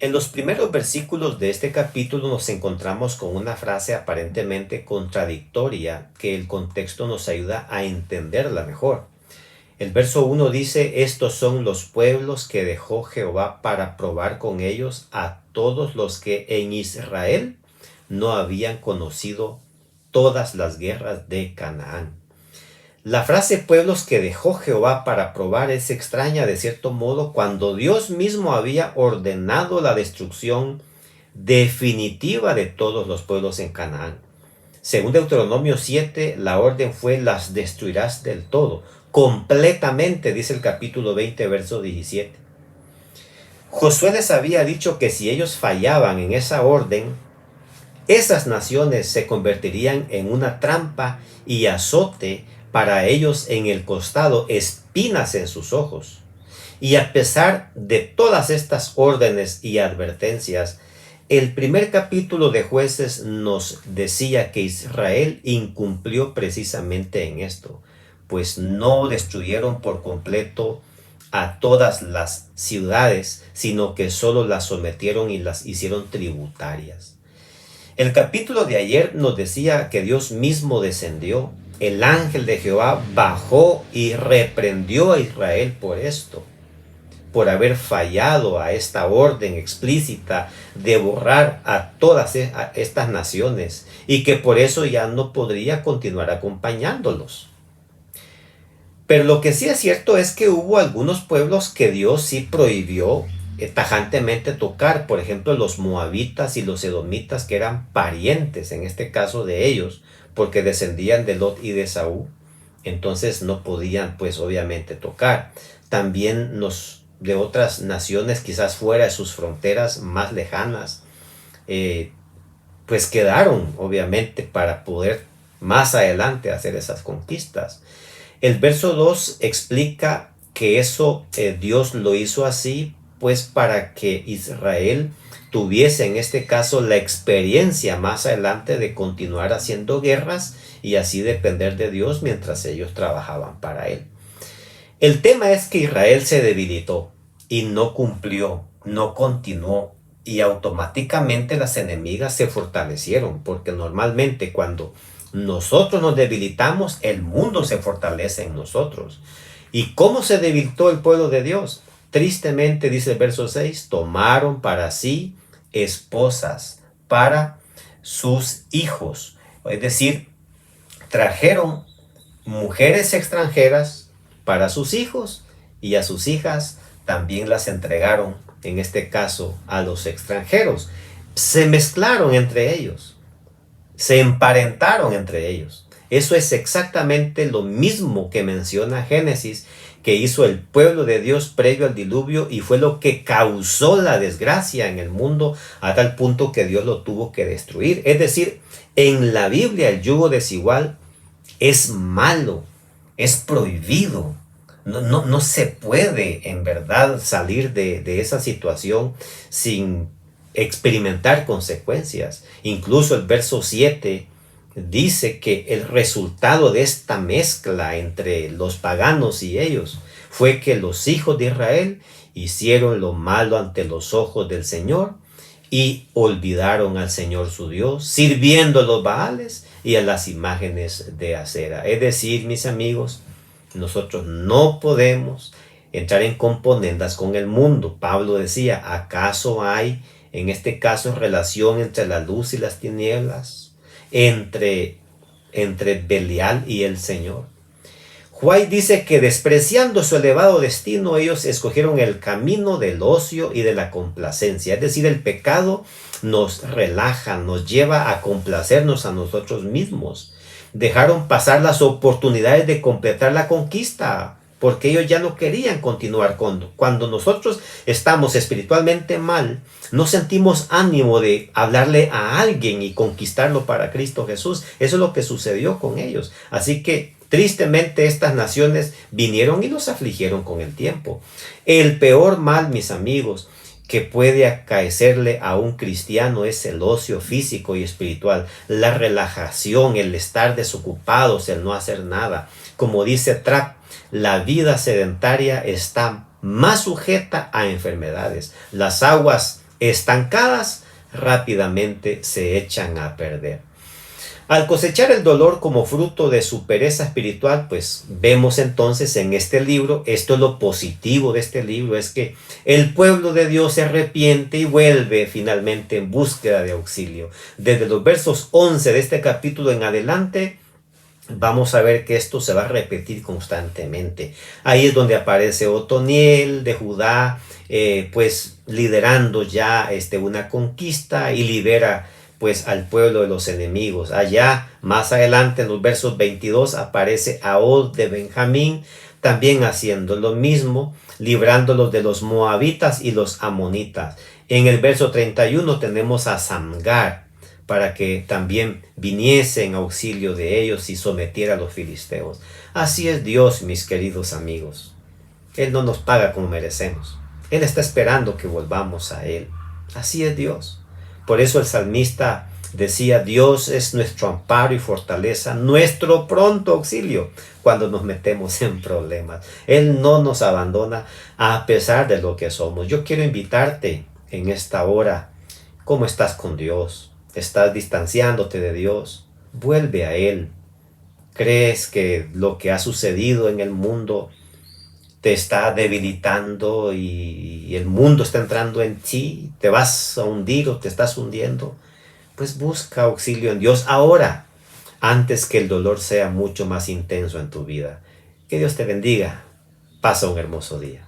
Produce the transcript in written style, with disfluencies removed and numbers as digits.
En los primeros versículos de este capítulo nos encontramos con una frase aparentemente contradictoria que el contexto nos ayuda a entenderla mejor. El verso 1 dice: estos son los pueblos que dejó Jehová para probar con ellos a todos los que en Israel no habían conocido todas las guerras de Canaán. La frase pueblos que dejó Jehová para probar es extraña de cierto modo cuando Dios mismo había ordenado la destrucción definitiva de todos los pueblos en Canaán. Según Deuteronomio 7, la orden fue: las destruirás del todo, completamente, dice el capítulo 20, verso 17. Josué les había dicho que si ellos fallaban en esa orden, esas naciones se convertirían en una trampa y azote para ellos en el costado, espinas en sus ojos. Y a pesar de todas estas órdenes y advertencias, el primer capítulo de Jueces nos decía que Israel incumplió precisamente en esto, pues no destruyeron por completo a todas las ciudades, sino que solo las sometieron y las hicieron tributarias. El capítulo de ayer nos decía que Dios mismo descendió. El ángel de Jehová bajó y reprendió a Israel por esto, por haber fallado a esta orden explícita de borrar a todas estas naciones, y que por eso ya no podría continuar acompañándolos. Pero lo que sí es cierto es que hubo algunos pueblos que Dios sí prohibió tajantemente tocar. Por ejemplo, los moabitas y los edomitas, que eran parientes en este caso de ellos, porque descendían de Lot y de Saúl. Entonces no podían, pues, obviamente tocar. También de otras naciones, quizás fuera de sus fronteras más lejanas, pues quedaron, obviamente, para poder más adelante hacer esas conquistas. El verso 2 explica que eso Dios lo hizo así, pues para que Israel tuviese en este caso la experiencia más adelante de continuar haciendo guerras y así depender de Dios mientras ellos trabajaban para Él. El tema es que Israel se debilitó y no cumplió, no continuó, y automáticamente las enemigas se fortalecieron, porque normalmente cuando nosotros nos debilitamos, el mundo se fortalece en nosotros. ¿Y cómo se debilitó el pueblo de Dios? Tristemente, dice el verso 6, tomaron para sí esposas para sus hijos. Es decir, trajeron mujeres extranjeras para sus hijos, y a sus hijas también las entregaron, en este caso, a los extranjeros. Se mezclaron entre ellos, se emparentaron entre ellos. Eso es exactamente lo mismo que menciona Génesis, que hizo el pueblo de Dios previo al diluvio, y fue lo que causó la desgracia en el mundo a tal punto que Dios lo tuvo que destruir. Es decir, en la Biblia el yugo desigual es malo, es prohibido. No se puede en verdad salir de esa situación sin experimentar consecuencias. Incluso el verso 7 dice que el resultado de esta mezcla entre los paganos y ellos fue que los hijos de Israel hicieron lo malo ante los ojos del Señor y olvidaron al Señor su Dios, sirviendo a los Baales y a las imágenes de acera. Es decir, mis amigos, nosotros no podemos entrar en componendas con el mundo. Pablo decía: ¿acaso hay en este caso relación entre la luz y las tinieblas? Entre Belial y el Señor. White dice que despreciando su elevado destino, ellos escogieron el camino del ocio y de la complacencia. Es decir, el pecado nos relaja, nos lleva a complacernos a nosotros mismos. Dejaron pasar las oportunidades de completar la conquista, porque ellos ya no querían continuar. Cuando nosotros estamos espiritualmente mal, no sentimos ánimo de hablarle a alguien y conquistarlo para Cristo Jesús. Eso es lo que sucedió con ellos. Así que tristemente estas naciones vinieron y los afligieron con el tiempo. El peor mal, mis amigos, que puede acaecerle a un cristiano es el ocio físico y espiritual, la relajación, el estar desocupados, el no hacer nada. Como dice Trapp, la vida sedentaria está más sujeta a enfermedades. Las aguas estancadas, rápidamente se echan a perder. Al cosechar el dolor como fruto de su pereza espiritual, pues vemos entonces en este libro, esto es lo positivo de este libro, es que el pueblo de Dios se arrepiente y vuelve finalmente en búsqueda de auxilio. Desde los versos 11 de este capítulo en adelante, vamos a ver que esto se va a repetir constantemente. Ahí es donde aparece Otoniel de Judá, pues liderando ya una conquista y libera pues al pueblo de los enemigos. Allá más adelante en los versos 22 aparece Ahod de Benjamín, también haciendo lo mismo, librándolos de los moabitas y los amonitas. En el verso 31 tenemos a Samgar, para que también viniese en auxilio de ellos y sometiera a los filisteos. Así es Dios, mis queridos amigos. Él no nos paga como merecemos. Él está esperando que volvamos a Él. Así es Dios. Por eso el salmista decía, Dios es nuestro amparo y fortaleza, nuestro pronto auxilio cuando nos metemos en problemas. Él no nos abandona a pesar de lo que somos. Yo quiero invitarte en esta hora. ¿Cómo estás con Dios? ¿Estás distanciándote de Dios? Vuelve a Él. ¿Crees que lo que ha sucedido en el mundo te está debilitando y el mundo está entrando en ti? ¿Te vas a hundir o te estás hundiendo? Pues busca auxilio en Dios ahora, antes que el dolor sea mucho más intenso en tu vida. Que Dios te bendiga. Pasa un hermoso día.